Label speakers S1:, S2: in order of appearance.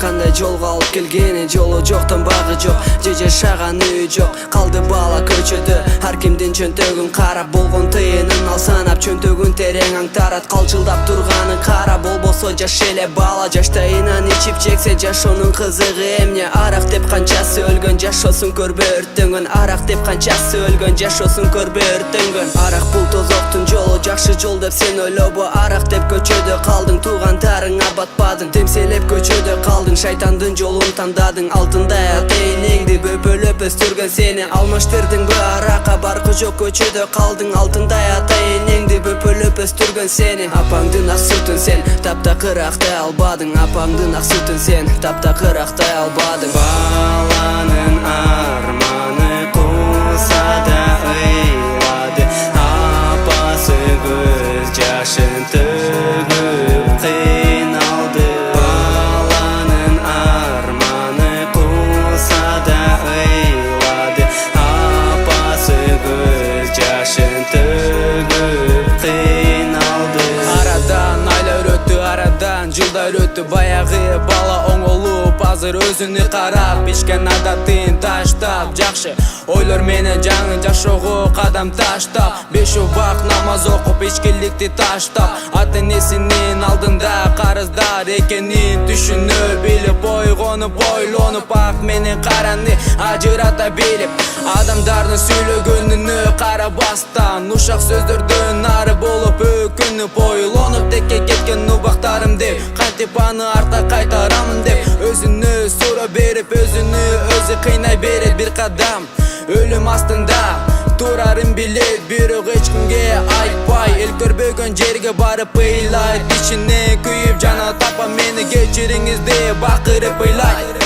S1: кандай жолго алып келгени, жолу жоктон багы жок, же жашаган үй жок. Калды бала көчөдө, ар кимдин чөнтөгүн карап, болгон тыйынын ал санап, чөнтөгүн терең аңтарат. Калчылдап турганын кара, болбосо жаш эле бала. Жаштайынан ичип жексе жашоонун кызыгы эмне? Арак деп канчасы өлгөн, жашоосун көрбөй өрттөнгөн. Арак деп канчасы өлгөн, жашоосун көрбөй өрттөнгөн. Арак бул тозоктун жолу, жакшы жол деп сен ойлобо. Арак деп көчөдө калдың, туугандарыңа батпадың. Темселеп көчөдө калдың, шайтандын жолун тандадың. Алтындай ата энеңди бөпөлөп өстүргөн сени алмаштырдыңбы аракка? Баркы жок көчөдө калдың, алтындай ата энеңди бөпөлөп өстүргөн сени. Апаңдын ак сүтүн сен таптакыр актай албадың. Апаңдын ак сүтүн сен таптакыр актай албадың. Баланын арманы куса да ыйлады, апасы көз жашын төгүп кыйналды. Баланын арманы куса да ыйлады, апасы көз жашын төгүп кыйналды. Арадан айлар өттү, арадан жылдар өттү. Баягы бала оңолуп, азыр өзүнү карап, ичкен адатын таштап, жакшы ойлор менен жаңы жашоого кадам таштап, 5 убак намаз окуп, ичкиликти таштап, ата энесинин алдында карыздар экенин түшүнө билип, ойгонуп, ойлонуп, ак менен караны ажырата билип, адамдардын сүйлөгөнүнө карабастан, ушак сөздөрдөн ары болуп, өкүнүп, ойлонуп, текке кеткен убактарым деп, кантип аны артка кайтарамын деп, өзүнө суроо берип, өзүнү өзү кыйнай берет. Бир кадам өлүм астында турарын билет, бирок эч кимге айтпай, эл көрбөгөн жерге барып ыйлайт, ичине күйүп жана тапа мени кечириңиз деп бакырып ыйлайт.